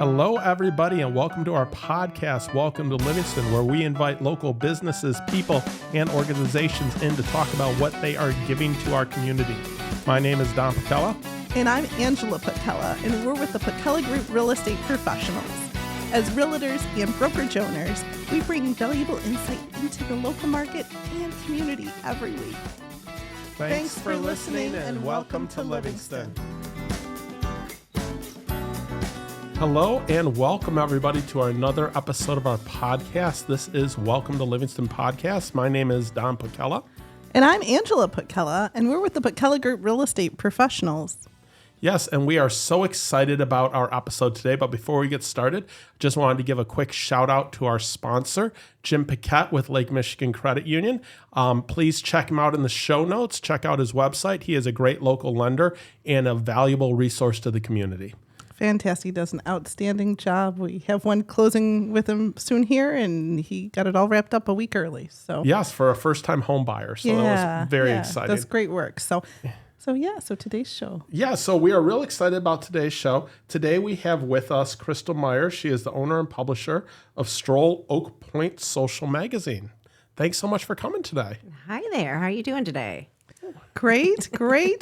Hello, everybody, and welcome to our podcast, Welcome to Livingston, where we invite local businesses, people, and organizations in to talk about what they are giving to our community. My name is Don Paquette. And I'm Angela Paquette, and we're with the Paquette Group Real Estate Professionals. As realtors and brokerage owners, we bring valuable insight into the local market and community every week. Thanks for listening, and welcome to Livingston. Hello and welcome everybody to another episode of our podcast. This is Welcome to Livingston podcast. My name is Don Paquette. And I'm Angela Paquette, and we're with the Paquette Group Real Estate Professionals. Yes, and we are so excited about our episode today. But before we get started, just wanted to give a quick shout out to our sponsor, Jim Paquette with Lake Michigan Credit Union. Please check him out in the show notes. Check out his website. He is a great local lender and a valuable resource to the community. Fantastic. He does an outstanding job. We have one closing with him soon here, and he got it all wrapped up a week early. So yes, for a first-time home buyer. So that was very exciting. That's great work. So today's show. Yeah, so we are real excited about today's show. Today we have with us Christel Meyer. She is the owner and publisher of Stroll Oak Pointe Social Magazine. Thanks so much for coming today. Hi there. How are you doing today? Great.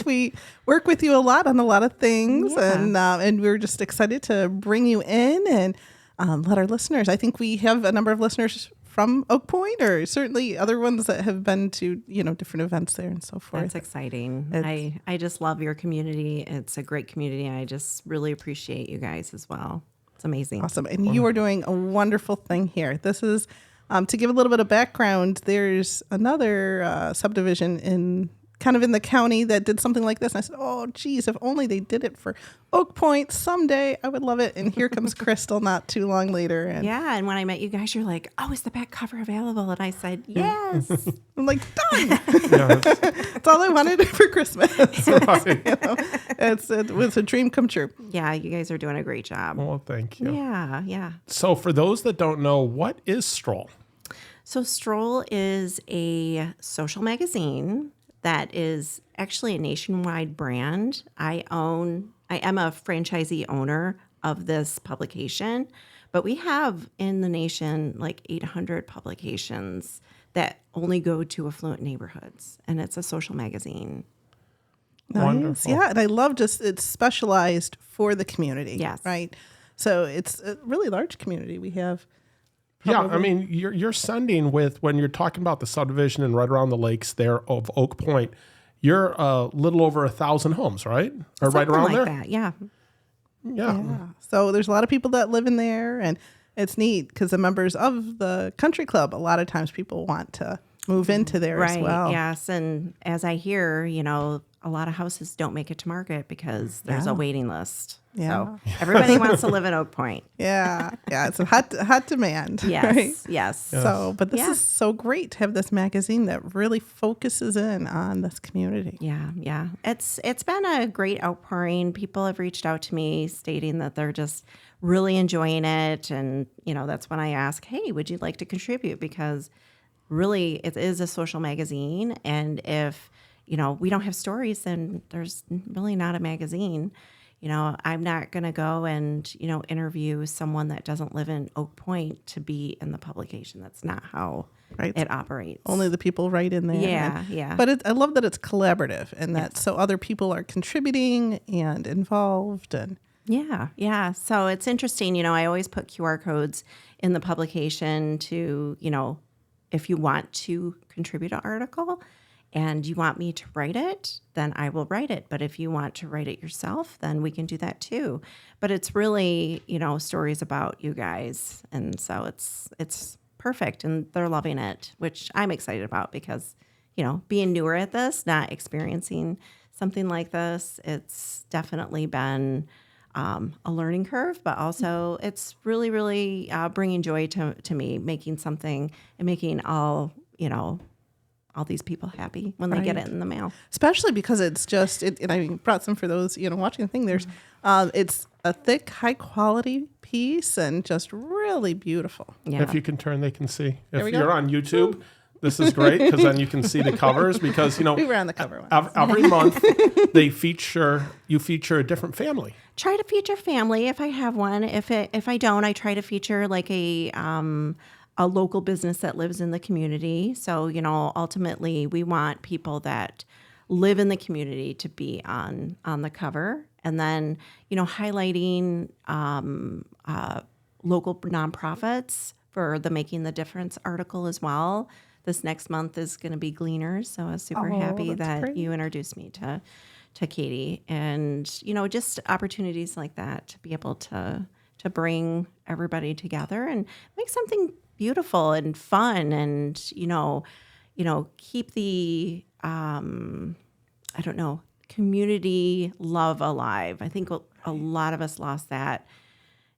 We work with you a lot on a lot of things, and we're just excited to bring you in and let our listeners. I think we have a number of listeners from Oak Pointe, or certainly other ones that have been to different events there and so forth. That's exciting. I just love your community. It's a great community, and I just really appreciate you guys as well. It's amazing. Awesome, and you are doing a wonderful thing here. This is to give a little bit of background. There's another subdivision in the county that did something like this. And I said, oh, geez, if only they did it for Oak Pointe someday, I would love it. And here comes Christel not too long later. And and when I met you guys, you're like, oh, is the back cover available? And I said, yes. I'm like, done. That's all I wanted for Christmas. It was a dream come true. Yeah, you guys are doing a great job. Well, thank you. Yeah. So for those that don't know, what is Stroll? So Stroll is a social magazine that is actually a nationwide brand. I am a franchisee owner of this publication, but we have in the nation like 800 publications that only go to affluent neighborhoods, and it's a social magazine. Nice. Wonderful. Yeah, and I love it's specialized for the community. Yes. Right? So it's a really large community. We have Yeah, I mean, you're sending with, when you're talking about the subdivision and right around the lakes there of Oak Pointe, you're a little over 1,000 homes, right? Or Something right around like there? that, yeah. Yeah. So there's a lot of people that live in there, and it's neat because the members of the country club, a lot of times people want to move into there as well. Right, yes. And as I hear, a lot of houses don't make it to market because there's a waiting list. Yeah. So everybody wants to live in Oak Pointe. Yeah. It's a hot demand. Yes, right? yes. So, but this is so great to have this magazine that really focuses in on this community. Yeah. It's been a great outpouring. People have reached out to me stating that they're just really enjoying it. And, that's when I ask, hey, would you like to contribute? Because really it is a social magazine. And if, we don't have stories, then there's really not a magazine. I'm not going to go and, interview someone that doesn't live in Oak Pointe to be in the publication. That's not how it operates. Only the people right in there. Yeah. But I love that it's collaborative and that so other people are contributing and involved. And Yeah. So it's interesting. I always put QR codes in the publication to, if you want to contribute an article and you want me to write it, then I will write it. But if you want to write it yourself, then we can do that too. But it's really, stories about you guys. And so it's perfect. And they're loving it, which I'm excited about because, being newer at this, not experiencing something like this, it's definitely been a learning curve, but also it's really, really bringing joy to me, making something and making all these people happy when they get it in the mail. Especially because it's just, and I brought some for those, watching the thing. There's, it's a thick, high quality piece and just really beautiful. Yeah. If you can turn, they can see. There If we you're go. on YouTube, This is great because then you can see the covers because, We were on the cover once. every month you feature a different family. Try to feature family if I have one. If I don't, I try to feature like a local business that lives in the community. So, ultimately we want people that live in the community to be on the cover. And then, highlighting local nonprofits for the Making the Difference article as well. This next month is going to be Gleaners. So I was super happy that great. you introduced me to Katie. And, just opportunities like that to be able to bring everybody together and make something beautiful and fun and, keep the, community love alive. I think a lot of us lost that,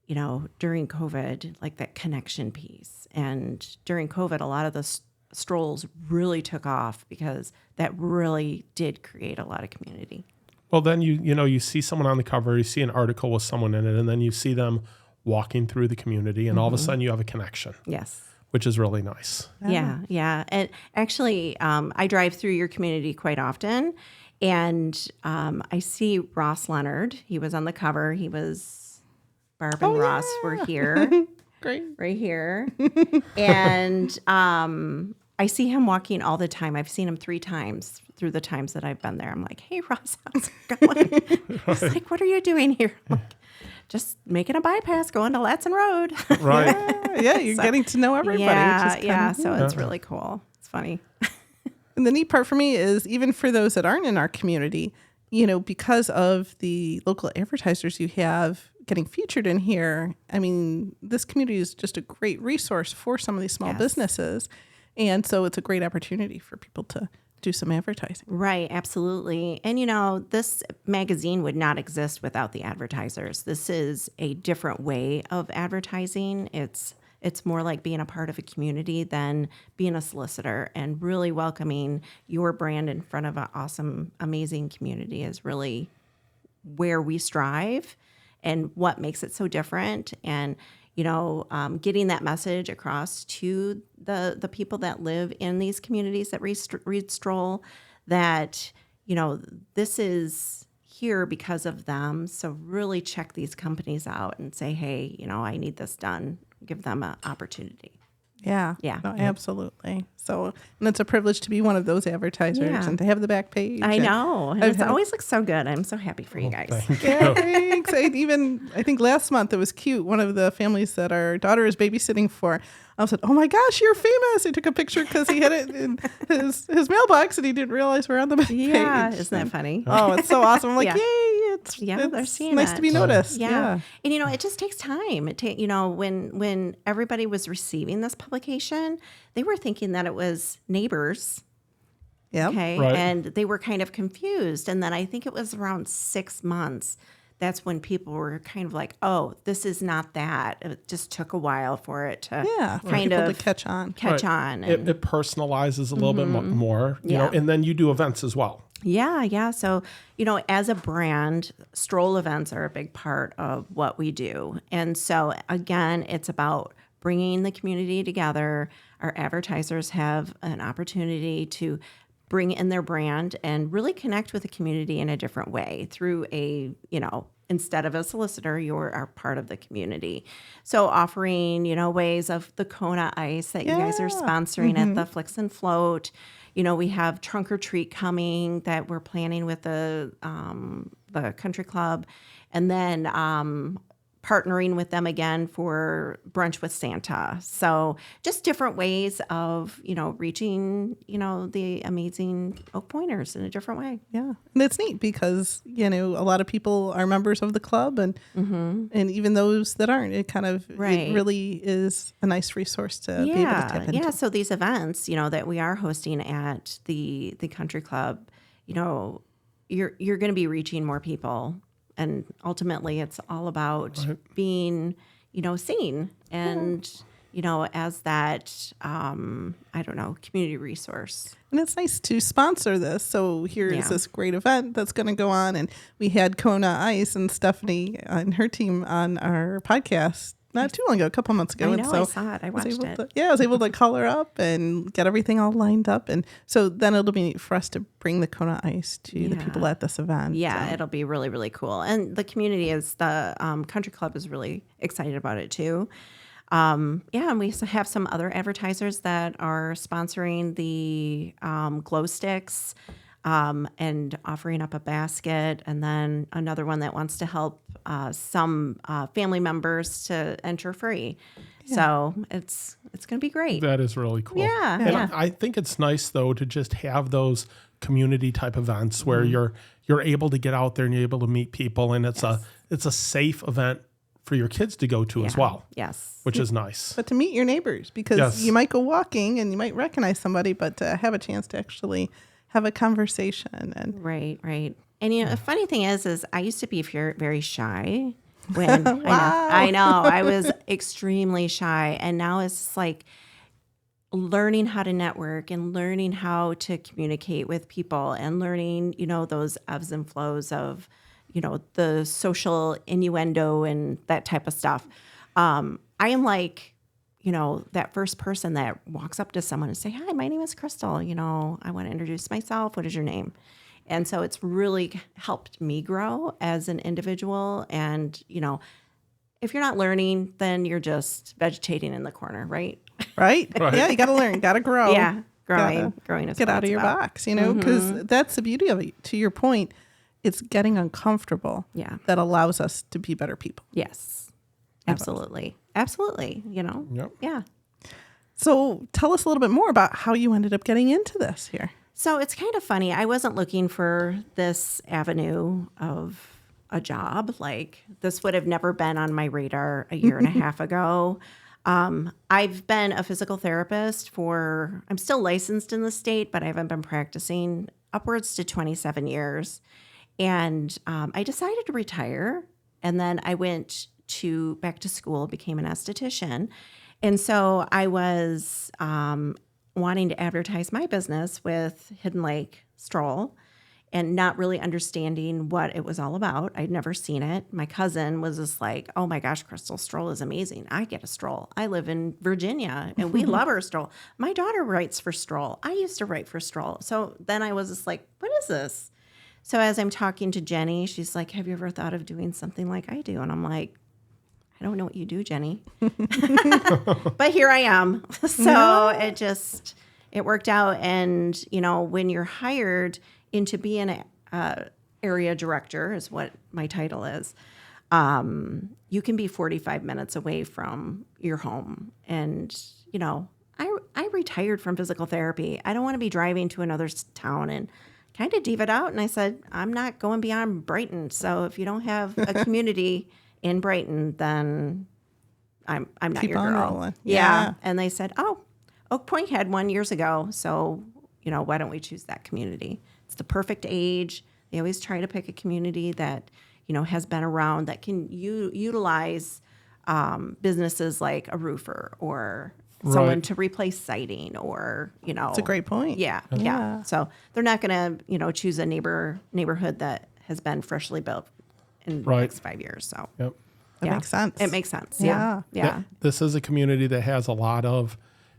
during COVID, like that connection piece. And during COVID, a lot of the strolls really took off because that really did create a lot of community. Well, then you see someone on the cover, you see an article with someone in it, and then you see them walking through the community, and all of a sudden you have a connection. Yes. Which is really nice. Yeah. And actually, I drive through your community quite often, and I see Ross Leonard. He was on the cover. He was Barb and Ross were here. Great. Right here. And I see him walking all the time. I've seen him 3 times through the times that I've been there. I'm like, hey, Ross, how's it going? He's like, what are you doing here? I'm like, just making a bypass going to Latson Road. Right. Yeah, you're getting to know everybody. Yeah. So it's really cool. It's funny. And the neat part for me is even for those that aren't in our community, because of the local advertisers you have getting featured in here, I mean, this community is just a great resource for some of these small businesses. And so it's a great opportunity for people to do some advertising. Right, absolutely. And, this magazine would not exist without the advertisers. This is a different way of advertising. It's more like being a part of a community than being a solicitor, and really welcoming your brand in front of an awesome, amazing community is really where we strive and what makes it so different. And, getting that message across to the people that live in these communities that read Stroll, that, this is here because of them. So really check these companies out and say, hey, I need this done. Give them an opportunity. Yeah. No, absolutely. So, and it's a privilege to be one of those advertisers and to have the back page. I know. It always looks so good. I'm so happy for you guys. Yeah, thanks. I think last month it was cute. One of the families that our daughter is babysitting for, I said, "Oh my gosh, you're famous!" I took a picture because he had it in his mailbox and he didn't realize we're on the back page. Yeah, isn't that funny? Oh, it's so awesome! I'm like, Yeah. yay! They're seeing nice it. to be noticed. Yeah. And it just takes time. When everybody was receiving this publication, they were thinking that it was neighbors. Yeah. Okay. Right. And they were kind of confused. And then I think it was around 6 months. That's when people were kind of like, oh, this is not that. It just took a while for it to kind people of to catch on. on. It personalizes a little bit more, Yeah. and then you do events as well. Yeah. So, as a brand, Stroll events are a big part of what we do. And so, again, it's about bringing the community together. Our advertisers have an opportunity to bring in their brand and really connect with the community in a different way through instead of a solicitor, you're a part of the community. So offering, ways of the Kona Ice that you guys are sponsoring at the Flicks and Float. We have Trunk or Treat coming that we're planning with the country club, and then partnering with them again for Brunch with Santa. So just different ways of, reaching, the amazing Oak Pointers in a different way. Yeah. And it's neat because, a lot of people are members of the club and even those that aren't, it kind of, it really is a nice resource to be able to tap into. Yeah. So these events, that we are hosting at the country club, you're going to be reaching more people. And ultimately, it's all about being, seen and, as that, community resource. And it's nice to sponsor this. So here's this great event that's going to go on. And we had Kona Ice and Stephanie and her team on our podcast not too long ago, a couple months ago. I and know, so I saw it. I watched it. I was able to color up and get everything all lined up. And so then it'll be neat for us to bring the Kona Ice to the people at this event. Yeah, it'll be really, really cool. And the community the country club is really excited about it too. And we have some other advertisers that are sponsoring the glow sticks and offering up a basket. And then another one that wants to help some family members to enter free. Yeah. So it's going to be great. That is really cool. Yeah. And I think it's nice, though, to just have those community type events where you're able to get out there and you're able to meet people. And it's a safe event for your kids to go to as well. Yes. Which is nice. But to meet your neighbors, because you might go walking and you might recognize somebody, but to have a chance to actually have a conversation. And Right. And the funny thing is I used to be very shy. When Wow. I know I was extremely shy, and now it's like learning how to network and learning how to communicate with people and learning, those ebbs and flows of, the social innuendo and that type of stuff. I am like, that first person that walks up to someone and say, "Hi, my name is Christel. I want to introduce myself. What is your name?" And so it's really helped me grow as an individual. And, if you're not learning, then you're just vegetating in the corner, right? Right? Yeah, you got to learn, got to grow. Yeah, growing is get what out of it's your about. box, because that's the beauty of it. To your point, it's getting uncomfortable that allows us to be better people. Yes, absolutely. Yep. Yeah. So tell us a little bit more about how you ended up getting into this here. So it's kind of funny. I wasn't looking for this avenue of a job. Like, this would have never been on my radar a year and a half ago. I've been a physical therapist I'm still licensed in the state, but I haven't been practicing upwards to 27 years. And I decided to retire. And then I went back to school, became an esthetician. And so I was wanting to advertise my business with Hidden Lake Stroll and not really understanding what it was all about. I'd never seen it. My cousin was just like, "Oh my gosh, Christel, Stroll is amazing. I get a Stroll. I live in Virginia and we love our Stroll. My daughter writes for Stroll. I used to write for Stroll." So then I was just like, "What is this?" So as I'm talking to Jenny, she's like, "Have you ever thought of doing something like I do?" And I'm like, "I don't know what you do, Jenny." But here I am. So it worked out. And, when you're hired into being an area director is what my title is, you can be 45 minutes away from your home. And, I retired from physical therapy. I don't want to be driving to another town, and kind of divaed out. And I said, I'm not going beyond Brighton. So if you don't have a community in Brighton, then I'm not Keep your on girl. rolling. Yeah. And they said, "Oh, Oak Point had one years ago. So, why don't we choose that community? It's the perfect age." They always try to pick a community that, has been around, that can utilize businesses like a roofer or someone to replace siding or, It's a great point. Yeah. So they're not going to, choose a neighborhood that has been freshly built in the next 5 years. So Yep. That makes sense. It makes sense. Yeah. Yeah. This is a community that has a lot of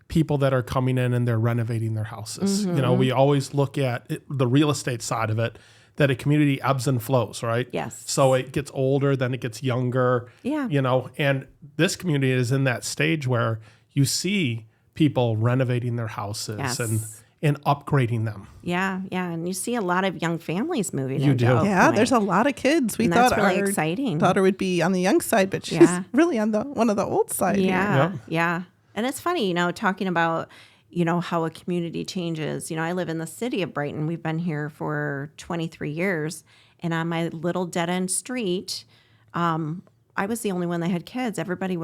people that are coming in and they're renovating their houses. We always look at the real estate side of it, that a community ebbs and flows, right? Yes. So it gets older, then it gets younger. Yeah. And this community is in that stage where you see people renovating their houses and upgrading them. Yeah. And you see a lot of young families moving. You do. Yeah, there's a lot of kids. We thought that's really our exciting. daughter would be on the young side, but she's really on one of the old side. Yeah. Here. Yeah. And it's funny, talking about, how a community changes. I live in the city of Brighton. We've been here for 23 years. And on my little dead-end street, I was the only one that had kids. Everybody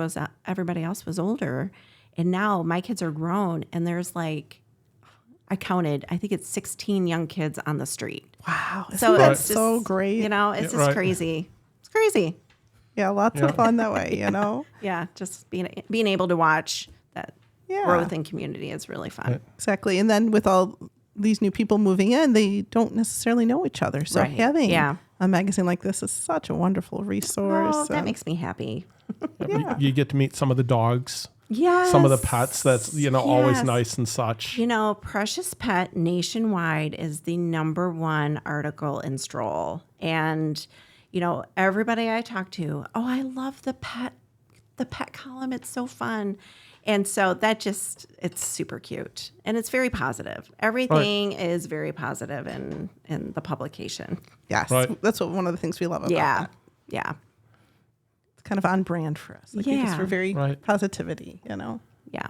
else was older. And now my kids are grown, and there's I counted, I think it's 16 young kids on the street. Wow. So Isn't that it's just, so great? It's just crazy. It's crazy. Yeah, lots of fun that way, Yeah, just being able to watch that growth in community is really fun. Exactly. And then with all these new people moving in, they don't necessarily know each other. So Right. having Yeah. a magazine like this is such a wonderful resource. Oh, that makes me happy. Yeah. You get to meet some of the dogs, Yes. some of the pets. That's, always Yes. nice and such. Precious Pet nationwide is the #1 article in Stroll. And, everybody I talk to, oh, I love the pet column. It's so fun. And so it's super cute. And it's very positive. Everything is very positive in the publication. Yes. Right. That's one of the things we love about Yeah. that. Yeah. It's kind of on brand for us. Yeah. We're very Right. positivity, Yeah.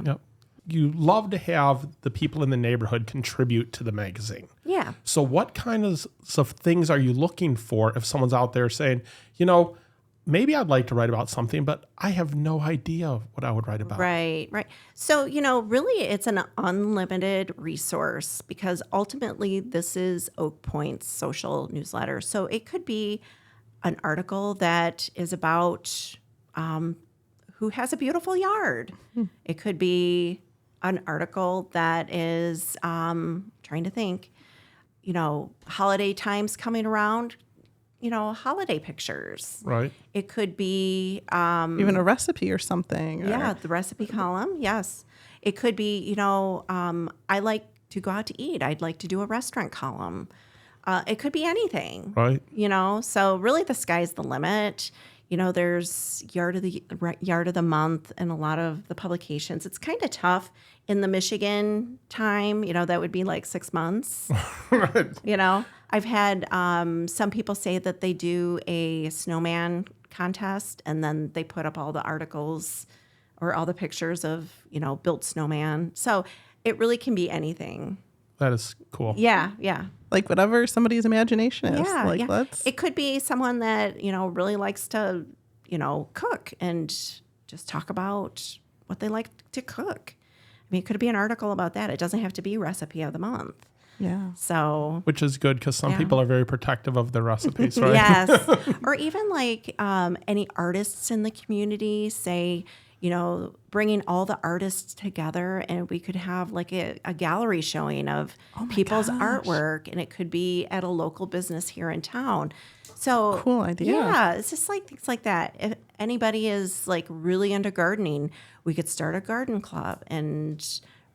Yep. You love to have the people in the neighborhood contribute to the magazine. Yeah. So what kinds of things are you looking for if someone's out there saying, maybe I'd like to write about something, but I have no idea what I would write about. Right. So, really it's an unlimited resource because ultimately this is Oak Pointe's social newsletter. So it could be an article that is about who has a beautiful yard. It could be an article that is trying to think, holiday times coming around, holiday pictures. Right. It could be even a recipe or something. yeah, the recipe column. Yes. It could be, I like to go out to eat. I'd like to do a restaurant column. It could be anything. Right. So really the sky's the limit. There's yard of the month and a lot of the publications. It's kind of tough in the Michigan time. That would be like 6 months. Right. I've had some people say that they do a snowman contest and then they put up all the articles or all the pictures of, built snowman. So it really can be anything. That is cool. Yeah. Like whatever somebody's imagination is. Yeah, Like yeah. let's It could be someone that, really likes to, cook and just talk about what they like to cook. I mean, it could be an article about that. It doesn't have to be recipe of the month. yeah. So, Which is good because some Yeah. people are very protective of their recipes, right? yes. Or even like any artists in the community, say, bringing all the artists together and we could have like a gallery showing of people's artwork and it could be at a local business here in town. So Cool idea. Yeah, it's just like things like that. If anybody is like really into gardening, we could start a garden club and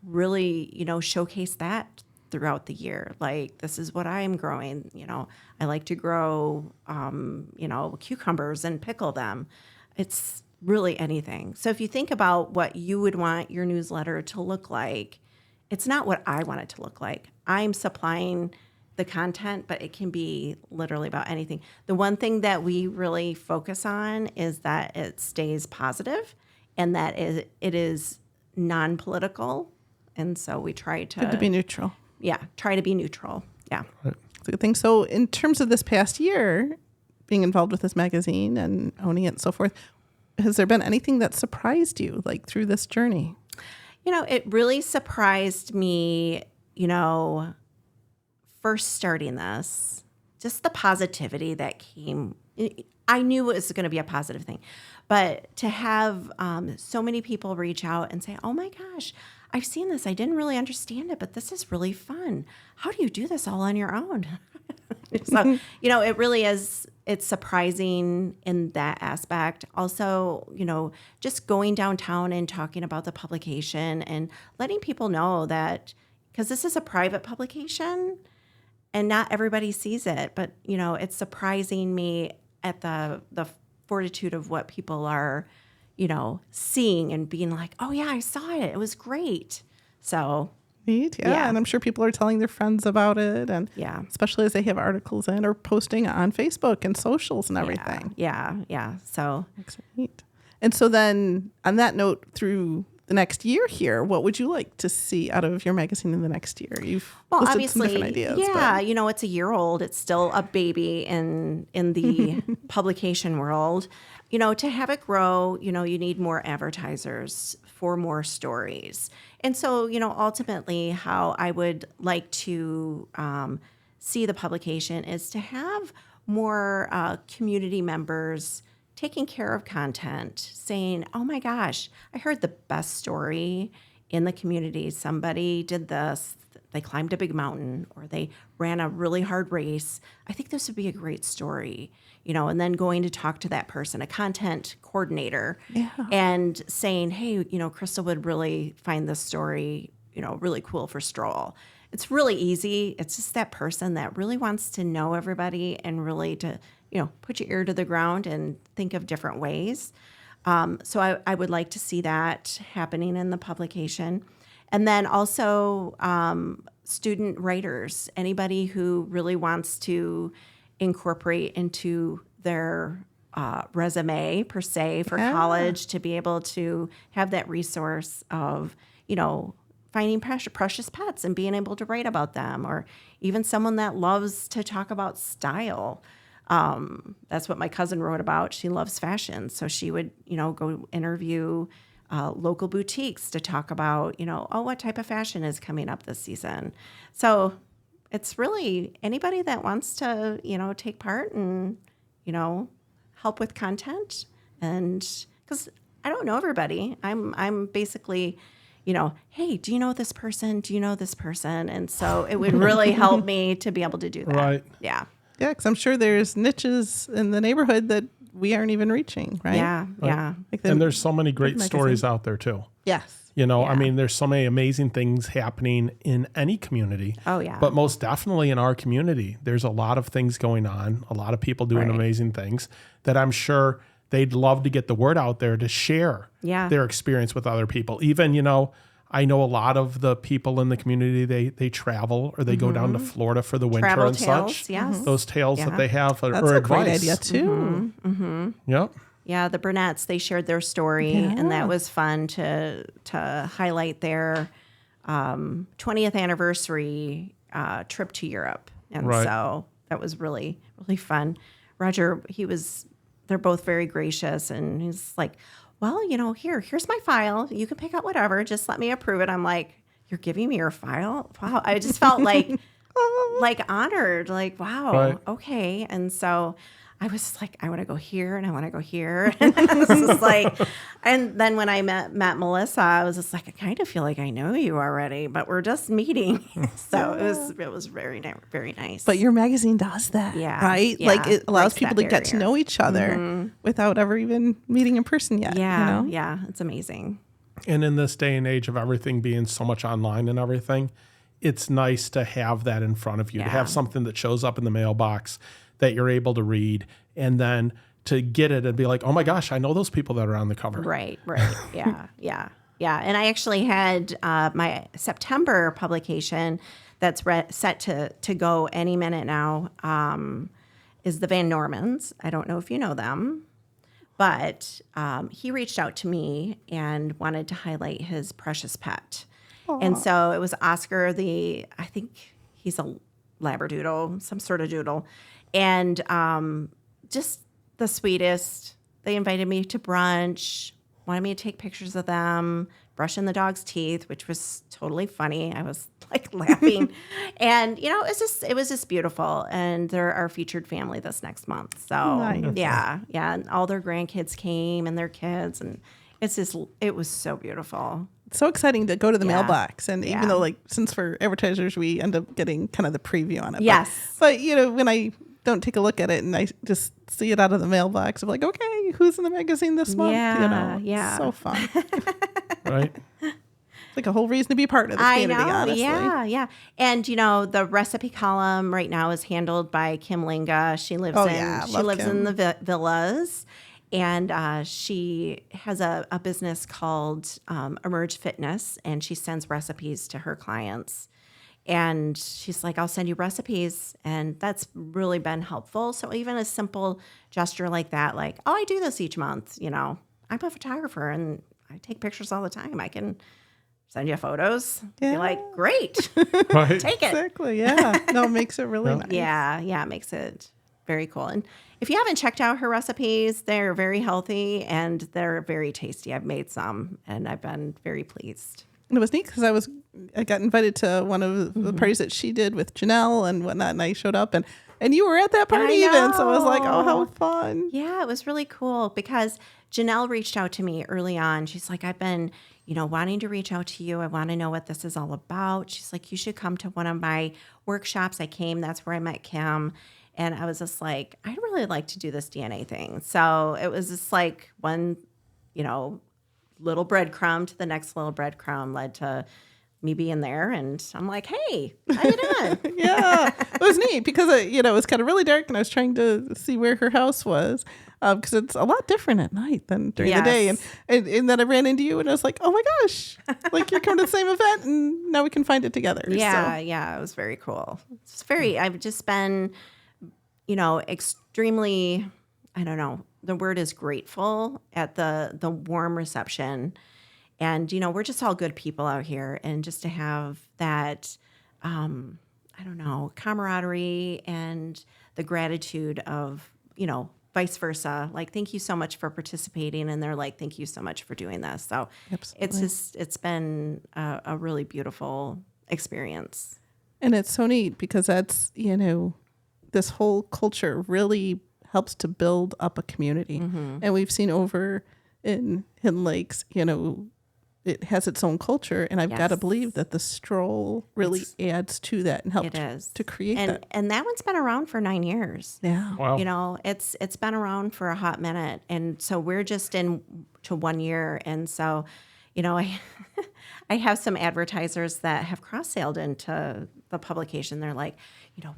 really, showcase that throughout the year. Like, this is what I'm growing. I like to grow, cucumbers and pickle them. It's really anything. So if you think about what you would want your newsletter to look like, it's not what I want it to look like. I'm supplying the content, but it can be literally about anything. The one thing that we really focus on is that it stays positive and that it is non-political. And so we try Good to be neutral. try to be neutral. Yeah. It's a good thing. So in terms of this past year, being involved with this magazine and owning it and so forth, has there been anything that surprised you like through this journey? It really surprised me, first starting this, just the positivity that came. I knew it was going to be a positive thing, but to have so many people reach out and say, oh my gosh, I've seen this. I didn't really understand it, but this is really fun. How do you do this all on your own? So, it really is. It's surprising in that aspect. Also, just going downtown and talking about the publication and letting people know that, because this is a private publication and not everybody sees it, but, it's surprising me at the fortitude of what people are, seeing and being like, oh yeah, I saw it. It was great. So Neat, yeah. And I'm sure people are telling their friends about it, and yeah. especially as they have articles in or posting on Facebook and socials and everything. Yeah. So Neat. And so then, on that note, through the next year here, what would you like to see out of your magazine in the next year? You've listed obviously, some different ideas. yeah. but- It's a year old. It's still a baby in the publication world. To have it grow, you need more advertisers for more stories. And so, ultimately how I would like to see the publication is to have more community members taking care of content, saying, oh my gosh, I heard the best story in the community. Somebody did this. they climbed a big mountain or they ran a really hard race. I think this would be a great story, and then going to talk to that person, a content coordinator, and saying, hey, Christel would really find this story, really cool for Stroll. It's really easy. It's just that person that really wants to know everybody and really to, put your ear to the ground and think of different ways. So I would like to see that happening in the publication. And then also student writers, anybody who really wants to incorporate into their resume, per se, for college to be able to have that resource of, finding precious pets and being able to write about them, or even someone that loves to talk about style. That's what my cousin wrote about. She loves fashion. So she would, go interview local boutiques to talk about, what type of fashion is coming up this season. So it's really anybody that wants to, take part and, help with content. And because I don't know everybody, I'm basically, hey, do you know this person? Do you know this person? And so it would really help me to be able to do that. Right. Yeah. Yeah, because I'm sure there's niches in the neighborhood that we aren't even reaching, right? Yeah, yeah. Like And there's so many great stories out there too. Yes. I mean, there's so many amazing things happening in any community. Oh, yeah. But most definitely in our community, there's a lot of things going on, a lot of people doing amazing things that I'm sure they'd love to get the word out there to share their experience with other people. Even, I know a lot of the people in the community, they travel or they go down to Florida for the winter Travel and tales, such. yes. Those tales that they have are That's a advice. great idea too. Yep. Yeah, the Burnett's, they shared their story, and that was fun to highlight their 20th anniversary trip to Europe. And so that was really, really fun. Roger, they're both very gracious, and he's like, well, here's my file. You can pick out whatever. Just let me approve it. I'm like, you're giving me your file? Wow. I just felt like honored, like, wow, okay. And so I was like, I want to go here and I want to go here. And I was just like, and then when I met Melissa, I was just like, I kind of feel like I know you already, but we're just meeting. So it was very, very nice. But your magazine does that, right? Yeah, like it allows breaks people that to get to barrier. know each other without ever even meeting in person yet. Yeah, yeah, it's amazing. And in this day and age of everything being so much online and everything, it's nice to have that in front of you, to have something that shows up in the mailbox that you're able to read, and then to get it and be like, oh my gosh, I know those people that are on the cover. Right. Yeah. And I actually had my September publication that's set to go any minute now is the Van Normans. I don't know if you know them, but he reached out to me and wanted to highlight his precious pet. Aww. And so it was Oscar, I think he's a Labradoodle, some sort of doodle. And just the sweetest. They invited me to brunch, wanted me to take pictures of them, brushing the dog's teeth, which was totally funny. I was like laughing. And, it was just beautiful. And they're our featured family this next month. So, nice. Yeah. And all their grandkids came and their kids. And it was so beautiful. It's so exciting to go to the mailbox. And even though, since for advertisers, we end up getting kind of the preview on it. Yes. But when I don't take a look at it and I just see it out of the mailbox, I'm like, okay, who's in the magazine this month? Yeah. So fun. Right. It's like a whole reason to be part of the community, honestly. Yeah. And the recipe column right now is handled by Kim Linga. She lives in the villas, and she has a business called Emerge Fitness, and she sends recipes to her clients. And she's like, I'll send you recipes. And that's really been helpful. So even a simple gesture like that, like, oh, I do this each month. I'm a photographer and I take pictures all the time. I can send you photos. Yeah. You're like, great. Right. Take it. Exactly. Yeah. No, it makes it really nice. Yeah. It makes it very cool. And if you haven't checked out her recipes, they're very healthy and they're very tasty. I've made some and I've been very pleased. And it was neat because I got invited to one of the parties that she did with Janelle and whatnot, and I showed up and And you were at that party even. So I was like, oh, how know. fun. Yeah, it was really cool because Janelle reached out to me early on. She's like, I've been, wanting to reach out to you. I want to know what this is all about. She's like, you should come to one of my workshops. I came. That's where I met Kim. And I was just like, I'd really like to do this DNA thing. So it was just like one, little breadcrumb to the next little breadcrumb led to me being there. And I'm like, hey, how you doing? Yeah, it was neat because, it was kind of really dark and I was trying to see where her house was because it's a lot different at night than during the day. And then I ran into you and I was like, oh my gosh, like you're coming to the same event and now we can find it together. Yeah, it was very cool. I've just been, extremely, I don't know, the word is grateful at the warm reception. And, we're just all good people out here. And just to have that, camaraderie and the gratitude of, vice versa. Like, thank you so much for participating. And they're like, thank you so much for doing this. So Absolutely. it's been a really beautiful experience. And it's so neat because that's, this whole culture really helps to build up a community. Mm-hmm. And we've seen over in Hidden Lakes, it has its own culture. And I've got to believe that the Stroll really adds to that and helps to create that. And that one's been around for 9 years. Yeah. Wow. It's been around for a hot minute. And so we're just into 1 year. And so, I have some advertisers that have cross-sailed into the publication. They're like,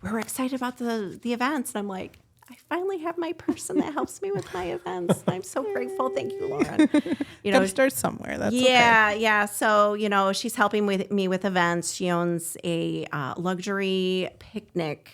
we're excited about the events. And I'm like, I finally have my person that helps me with my events. I'm so grateful. Thank you, Lauren. Got to start somewhere. That's okay. Yeah. So, she's helping me with events. She owns a luxury picnic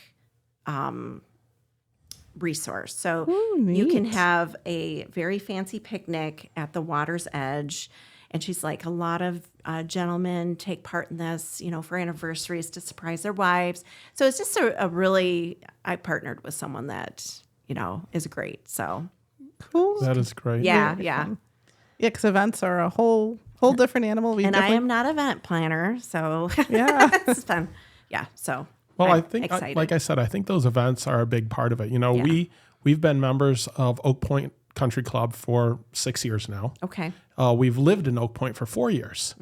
resource. So you can have a very fancy picnic at the water's edge. And she's like, a lot of gentlemen take part in this, for anniversaries to surprise their wives. So it's just a really, I partnered with someone that, is great. So Cool. That is great. yeah. Yeah, because events are a whole different animal. And I am not event planner. So Yeah. it's fun. Yeah. So Well, I'm I think, excited. like I said, I think those events are a big part of it. We've been members of Oak Point Country Club for 6 years now. Okay. We've lived in Oak Point for 4 years.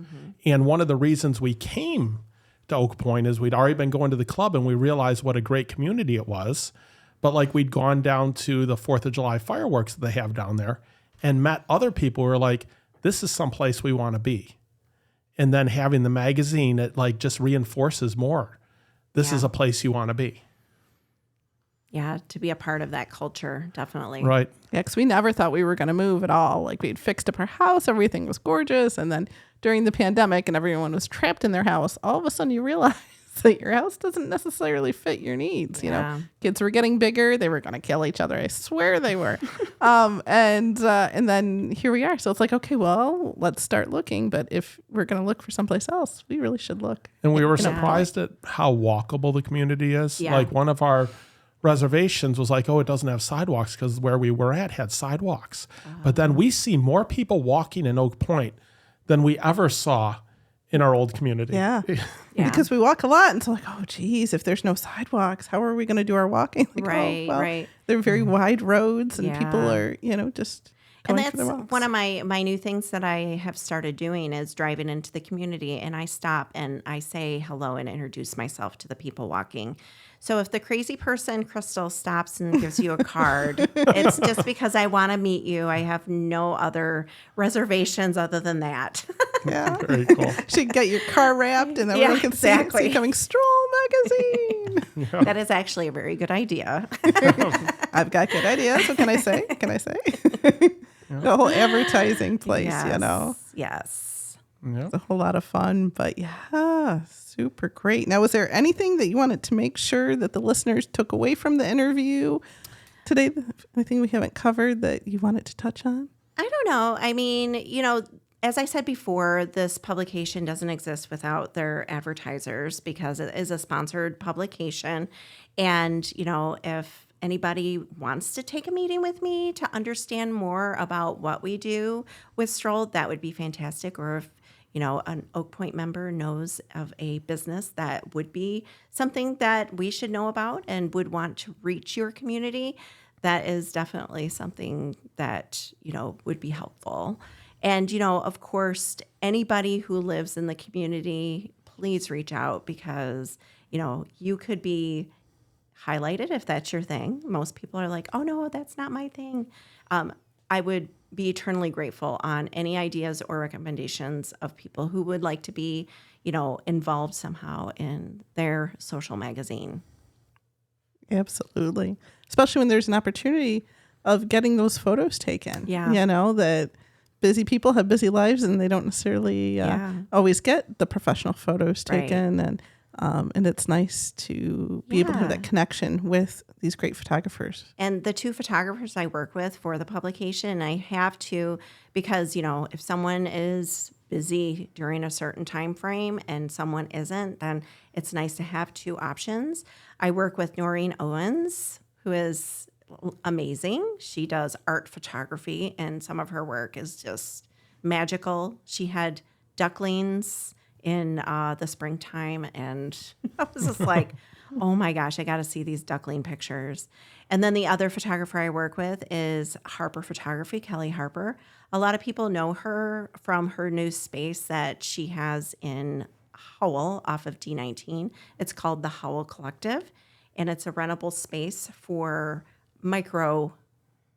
And one of the reasons we came to Oak Point is we'd already been going to the club and we realized what a great community it was. But like we'd gone down to the 4th of July fireworks that they have down there and met other people who were like, this is someplace we want to be. And then having the magazine, it like just reinforces more. This is a place you want to be. Yeah. To be a part of that culture. Definitely. Right. Yeah, because we never thought we were going to move at all. Like we'd fixed up our house, everything was gorgeous. And then during the pandemic and everyone was trapped in their house, all of a sudden you realize that your house doesn't necessarily fit your needs. Kids were getting bigger. They were going to kill each other. I swear they were. And then here we are. So it's like, okay, well, let's start looking. But if we're going to look for someplace else, we really should look. And we were surprised at how walkable the community is. Yeah. Like one of our reservations was like, oh, it doesn't have sidewalks because where we were at had sidewalks. But then we see more people walking in Oak Point than we ever saw in our old community. Yeah. Yeah. Because we walk a lot. And so like, oh, geez, if there's no sidewalks, how are we going to do our walking? Like, Right. They're very wide roads and Yeah. people are, just And going for that's the walks. one of my new things that I have started doing is driving into the community and I stop and I say hello and introduce myself to the people walking. So if the crazy person, Christel, stops and gives you a card, it's just because I want to meet you. I have no other reservations other than that. Yeah. Very cool. She'd get your car wrapped and everyone can see exactly. coming Stroll magazine. That is actually a very good idea. I've got good ideas. What can I say? The whole advertising place, Yes. Yeah. It's a whole lot of fun, but yeah, super great. Now, was there anything that you wanted to make sure that the listeners took away from the interview today? Anything we haven't covered that you wanted to touch on? I don't know. I mean, as I said before, this publication doesn't exist without their advertisers because it is a sponsored publication. And, if anybody wants to take a meeting with me to understand more about what we do with Stroll, that would be fantastic. Or if, an Oak Point member knows of a business that would be something that we should know about and would want to reach your community, that is definitely something that, would be helpful. And, of course, anybody who lives in the community, please reach out because, you could be highlighted if that's your thing. Most people are like, oh, no, that's not my thing. I would be eternally grateful on any ideas or recommendations of people who would like to be, involved somehow in their social magazine. Absolutely. Especially when there's an opportunity of getting those photos taken. Yeah. That busy people have busy lives and they don't necessarily always get the professional photos taken. And it's nice to be able to have that connection with these great photographers. And the 2 photographers I work with for the publication, I have to, because, if someone is busy during a certain time frame and someone isn't, then it's nice to have 2 options. I work with Noreen Owens, who is amazing. She does art photography, and some of her work is just magical. She had ducklings in the springtime, and I was just like, oh my gosh, I got to see these duckling pictures. And then the other photographer I work with is Harper Photography, Kelly Harper. A lot of people know her from her new space that she has in Howell off of D19. It's called the Howell Collective, and it's a rentable space for micro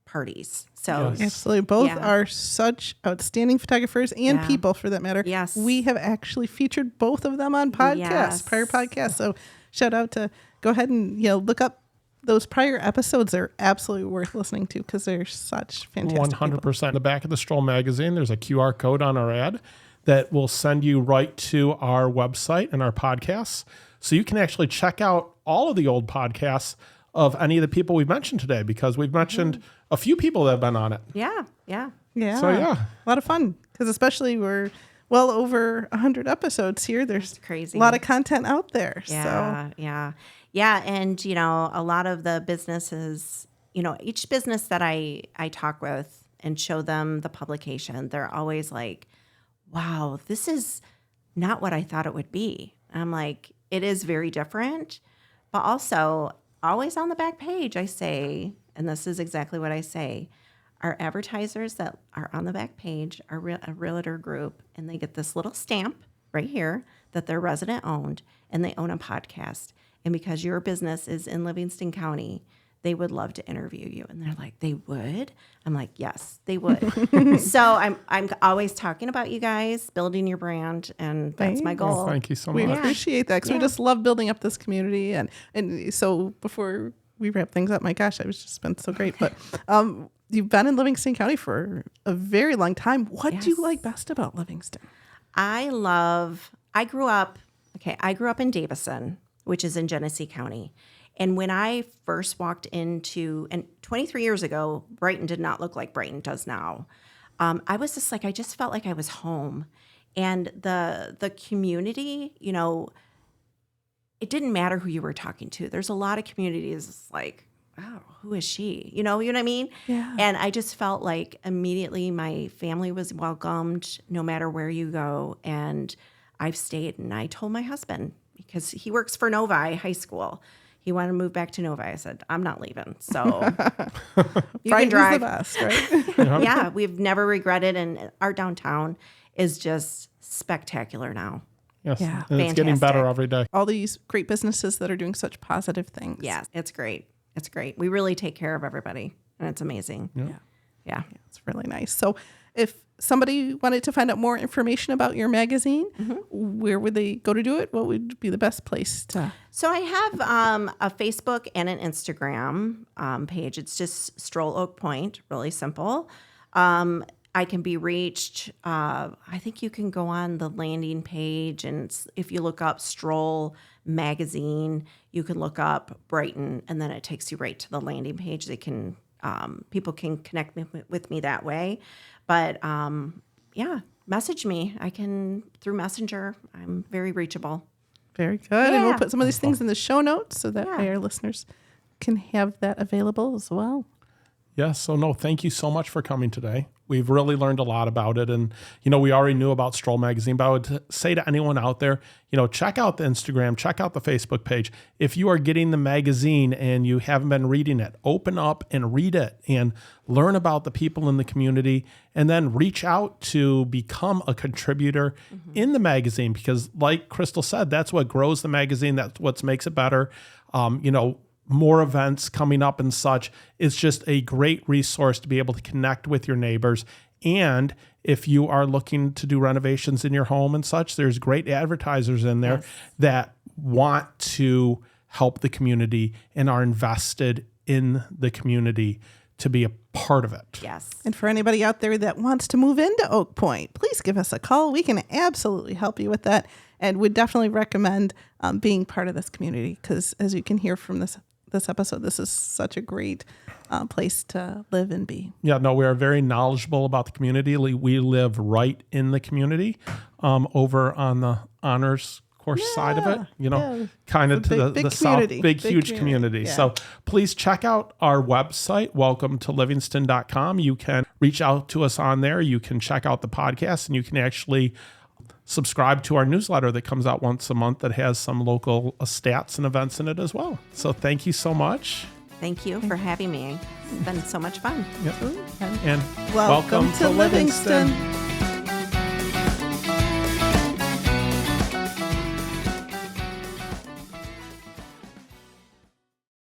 parties. So Yes. Absolutely. Both are such outstanding photographers and people for that matter. Yes. We have actually featured both of them on podcasts, prior podcasts. So shout out to go ahead and look up those prior episodes. They're absolutely worth listening to because they're such fantastic 100%. In the back of the Stroll magazine, there's a QR code on our ad that will send you right to our website and our podcasts. So you can actually check out all of the old podcasts of any of the people we've mentioned today, because we've mentioned a few people that have been on it. Yeah. So, a lot of fun because especially we're well over 100 episodes here. There's crazy. A lot of content out there. Yeah. And, a lot of the businesses, each business that I talk with and show them the publication, they're always like, wow, this is not what I thought it would be. I'm like, it is very different, but also always on the back page, I say, and this is exactly what I say, our advertisers that are on the back page are a realtor group, and they get this little stamp right here that they're resident owned and they own a podcast. And because your business is in Livingston County, they would love to interview you. And they're like, they would? I'm like, yes, they would. So I'm always talking about you guys, building your brand, and that's my goal. Well, thank you so We much. appreciate that because we just love building up this community. And so before we wrap things up, my gosh, I was just been so great. But you've been in Livingston County for a very long time. What do you like best about Livingston? I grew up in Davison, which is in Genesee County. And when I first walked into, and 23 years ago, Brighton did not look like Brighton does now. I was just like, I just felt like I was home. And the community, it didn't matter who you were talking to. There's a lot of communities like, oh, who is she? You know what I mean? Yeah. And I just felt like immediately my family was welcomed no matter where you go. And I've stayed, and I told my husband, because he works for Novi High School. He wanted to move back to Novi. I said, I'm not leaving. So you can drive. The best, right? Yeah, we've never regretted. And our downtown is just spectacular now. Yes. Yeah. And it's getting better Fantastic. every day. All these great businesses that are doing such positive things. Yeah, it's great. It's great. We really take care of everybody, and it's amazing. Yeah. It's really nice. So if somebody wanted to find out more information about your magazine, where would they go to do it? What would be the best place to? So I have a Facebook and an Instagram page. It's just Stroll Oak Point, really simple. I can be reached. I think you can go on the landing page, and if you look up Stroll Magazine, you can look up Brighton, and then it takes you right to the landing page. They can people can connect with me that way. But message me. I can through Messenger. I'm very reachable. Very good. And we'll Yeah. put some of these things in the show notes so that way our listeners can have that available as well. Yeah, so no, thank you so much for coming today. We've really learned a lot about it. And, we already knew about Stroll Magazine, but I would say to anyone out there, check out the Instagram, check out the Facebook page. If you are getting the magazine and you haven't been reading it, open up and read it and learn about the people in the community, and then reach out to become a contributor in the magazine, because like Christel said, that's what grows the magazine. That's what makes it better. More events coming up and such. It's just a great resource to be able to connect with your neighbors. And if you are looking to do renovations in your home and such, there's great advertisers in there that want to help the community and are invested in the community to be a part of it. Yes. And for anybody out there that wants to move into Oak Pointe, please give us a call. We can absolutely help you with that, and would definitely recommend being part of this community, because as you can hear from this episode, this is such a great place to live and be. Yeah, no, we are very knowledgeable about the community. We live right in the community, over on the honors course side of it, kind of to the south, big huge community. Yeah. So please check out our website, welcometolivingston.com. You can reach out to us on there. You can check out the podcast, and you can actually subscribe to our newsletter that comes out once a month that has some local stats and events in it as well. So thank you so much. Thank you for having me. It's been so much fun. Yep. And welcome to Livingston.